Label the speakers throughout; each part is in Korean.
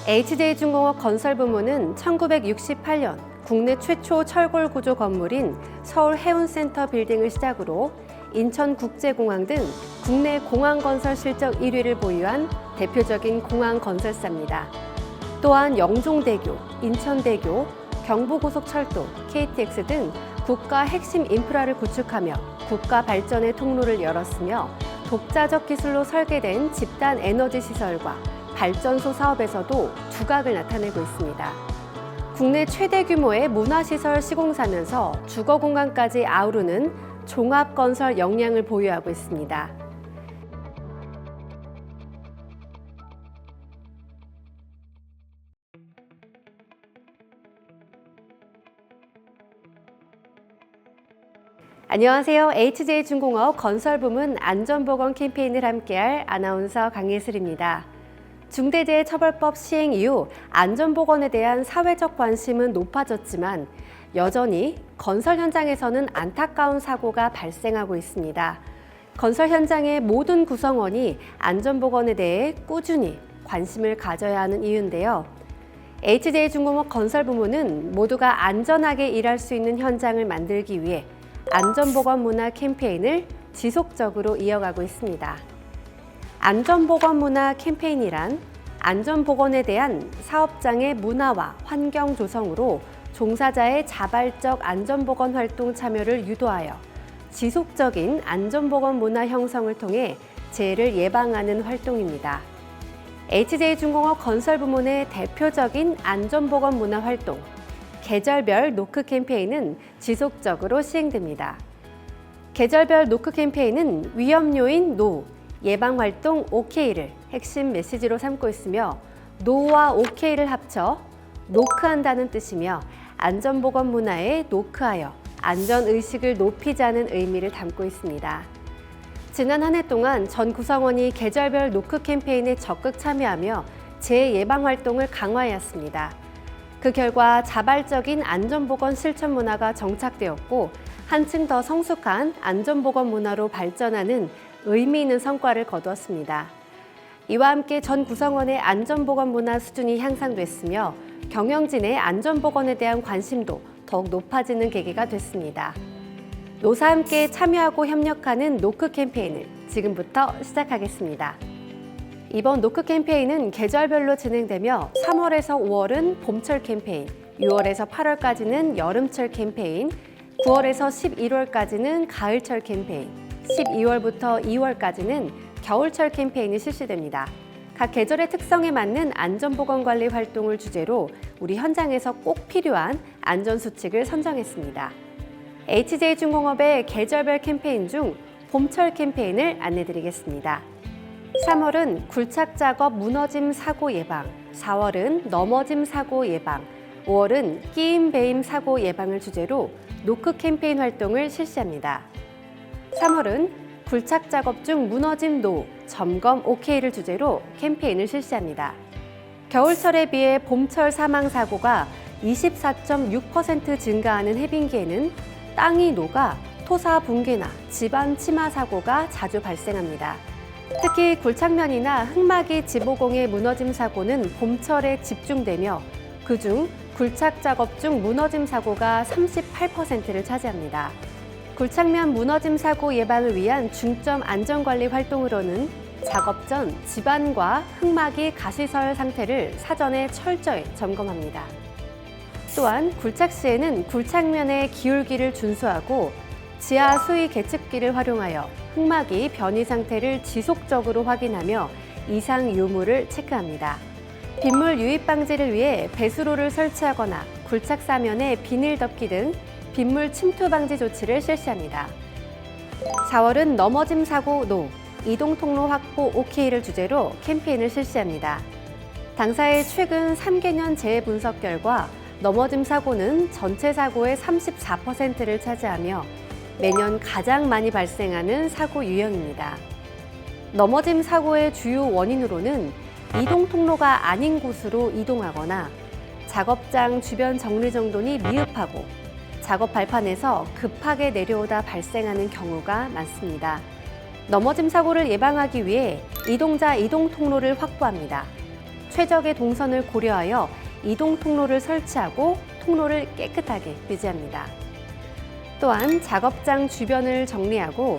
Speaker 1: HJ중공업 건설부문은 1968년 국내 최초 철골 구조 건물인 서울해운센터 빌딩을 시작으로 인천국제공항 등 국내 공항건설 실적 1위를 보유한 대표적인 공항건설사입니다. 또한 영종대교, 인천대교, 경부고속철도, KTX 등 국가 핵심 인프라를 구축하며 국가 발전의 통로를 열었으며 독자적 기술로 설계된 집단 에너지 시설과 발전소 사업에서도 두각을 나타내고 있습니다. 국내 최대 규모의 문화시설 시공사면서 주거공간까지 아우르는 종합건설 역량을 보유하고 있습니다. 안녕하세요. HJ중공업 건설부문 안전보건 캠페인을 함께할 아나운서 강예슬입니다. 중대재해처벌법 시행 이후 안전보건에 대한 사회적 관심은 높아졌지만 여전히 건설 현장에서는 안타까운 사고가 발생하고 있습니다. 건설 현장의 모든 구성원이 안전보건에 대해 꾸준히 관심을 가져야 하는 이유인데요. HJ중공업 건설부문은 모두가 안전하게 일할 수 있는 현장을 만들기 위해 안전보건 문화 캠페인을 지속적으로 이어가고 있습니다. 안전보건 문화 캠페인이란 안전보건에 대한 사업장의 문화와 환경 조성으로 종사자의 자발적 안전보건 활동 참여를 유도하여 지속적인 안전보건 문화 형성을 통해 재해를 예방하는 활동입니다. HJ중공업 건설부문의 대표적인 안전보건 문화 활동, 계절별 노크 캠페인은 지속적으로 시행됩니다. 계절별 노크 캠페인은 위험 요인 노, 예방 활동 OK를 핵심 메시지로 삼고 있으며 노와 OK를 합쳐 노크한다는 뜻이며 안전보건 문화에 노크하여 안전의식을 높이자는 의미를 담고 있습니다. 지난 한 해 동안 전 구성원이 계절별 노크 캠페인에 적극 참여하며 재해 예방 활동을 강화하였습니다. 그 결과 자발적인 안전보건 실천 문화가 정착되었고 한층 더 성숙한 안전보건 문화로 발전하는 의미 있는 성과를 거두었습니다. 이와 함께 전 구성원의 안전보건 문화 수준이 향상됐으며 경영진의 안전보건에 대한 관심도 더욱 높아지는 계기가 됐습니다. 노사와 함께 참여하고 협력하는 노크 캠페인을 지금부터 시작하겠습니다. 이번 노크 캠페인은 계절별로 진행되며 3월에서 5월은 봄철 캠페인, 6월에서 8월까지는 여름철 캠페인, 9월에서 11월까지는 가을철 캠페인, 12월부터 2월까지는 겨울철 캠페인이 실시됩니다. 각 계절의 특성에 맞는 안전보건관리 활동을 주제로 우리 현장에서 꼭 필요한 안전수칙을 선정했습니다. HJ중공업의 계절별 캠페인 중 봄철 캠페인을 안내드리겠습니다. 3월은 굴착작업 무너짐 사고 예방, 4월은 넘어짐 사고 예방, 5월은 끼임 배임 사고 예방을 주제로 노크 캠페인 활동을 실시합니다. 3월은 굴착작업 중 무너짐 노, 점검 OK를 주제로 캠페인을 실시합니다. 겨울철에 비해 봄철 사망사고가 24.6% 증가하는 해빙기에는 땅이 녹아 토사 붕괴나 집안 침하 사고가 자주 발생합니다. 특히 굴착면이나 흙막이 지보공의 무너짐 사고는 봄철에 집중되며 그중 굴착 작업 중 무너짐 사고가 38%를 차지합니다. 굴착면 무너짐 사고 예방을 위한 중점 안전관리 활동으로는 작업 전 집안과 흙막이 가시설 상태를 사전에 철저히 점검합니다. 또한 굴착 시에는 굴착면의 기울기를 준수하고 지하 수위 계측기를 활용하여 흙막이 변이 상태를 지속적으로 확인하며 이상 유무를 체크합니다. 빗물 유입 방지를 위해 배수로를 설치하거나 굴착 사면에 비닐 덮기 등 빗물 침투 방지 조치를 실시합니다. 4월은 넘어짐 사고 노, 이동 통로 확보 OK를 주제로 캠페인을 실시합니다. 당사의 최근 3개년 재해 분석 결과 넘어짐 사고는 전체 사고의 34%를 차지하며 매년 가장 많이 발생하는 사고 유형입니다. 넘어짐 사고의 주요 원인으로는 이동 통로가 아닌 곳으로 이동하거나 작업장 주변 정리정돈이 미흡하고 작업 발판에서 급하게 내려오다 발생하는 경우가 많습니다. 넘어짐 사고를 예방하기 위해 이동자 이동 통로를 확보합니다. 최적의 동선을 고려하여 이동 통로를 설치하고 통로를 깨끗하게 유지합니다. 또한 작업장 주변을 정리하고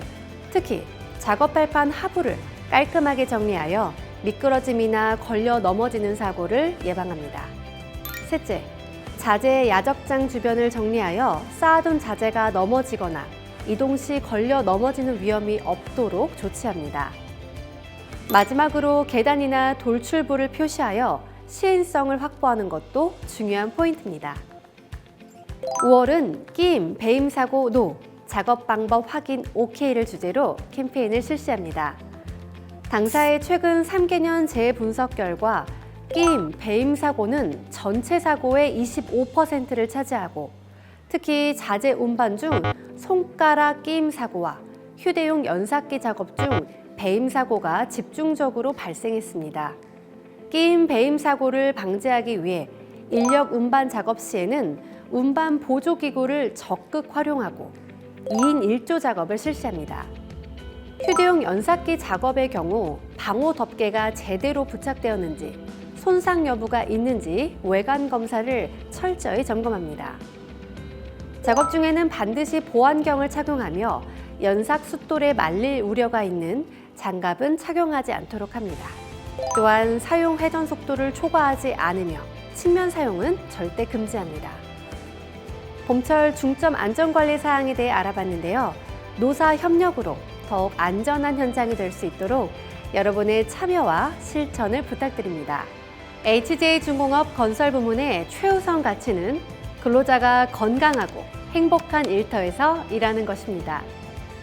Speaker 1: 특히 작업발판 하부를 깔끔하게 정리하여 미끄러짐이나 걸려 넘어지는 사고를 예방합니다. 셋째, 자재 야적장 주변을 정리하여 쌓아둔 자재가 넘어지거나 이동 시 걸려 넘어지는 위험이 없도록 조치합니다. 마지막으로 계단이나 돌출부를 표시하여 시인성을 확보하는 것도 중요한 포인트입니다. 5월은 끼임, 배임 사고 NO, 작업 방법 확인 OK를 주제로 캠페인을 실시합니다. 당사의 최근 3개년 재분석 결과 끼임, 배임 사고는 전체 사고의 25%를 차지하고 특히 자재 운반 중 손가락 끼임 사고와 휴대용 연삭기 작업 중 배임 사고가 집중적으로 발생했습니다. 끼임, 배임 사고를 방지하기 위해 인력 운반 작업 시에는 운반 보조기구를 적극 활용하고 2인 1조 작업을 실시합니다. 휴대용 연삭기 작업의 경우 방호 덮개가 제대로 부착되었는지 손상 여부가 있는지 외관 검사를 철저히 점검합니다. 작업 중에는 반드시 보안경을 착용하며 연삭 숫돌에 말릴 우려가 있는 장갑은 착용하지 않도록 합니다. 또한 사용 회전 속도를 초과하지 않으며 측면 사용은 절대 금지합니다. 봄철 중점 안전관리 사항에 대해 알아봤는데요. 노사 협력으로 더욱 안전한 현장이 될 수 있도록 여러분의 참여와 실천을 부탁드립니다. HJ중공업 건설부문의 최우선 가치는 근로자가 건강하고 행복한 일터에서 일하는 것입니다.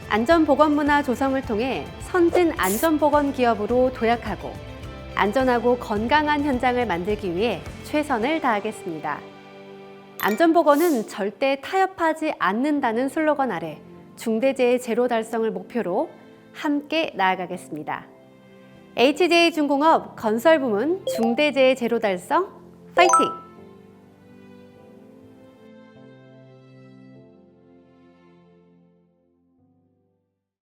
Speaker 1: 안전보건문화 조성을 통해 선진 안전보건 기업으로 도약하고 안전하고 건강한 현장을 만들기 위해 최선을 다하겠습니다. 안전보건은 절대 타협하지 않는다는 슬로건 아래 중대재해 제로 달성을 목표로 함께 나아가겠습니다. HJ중공업 건설부문 중대재해 제로 달성 파이팅!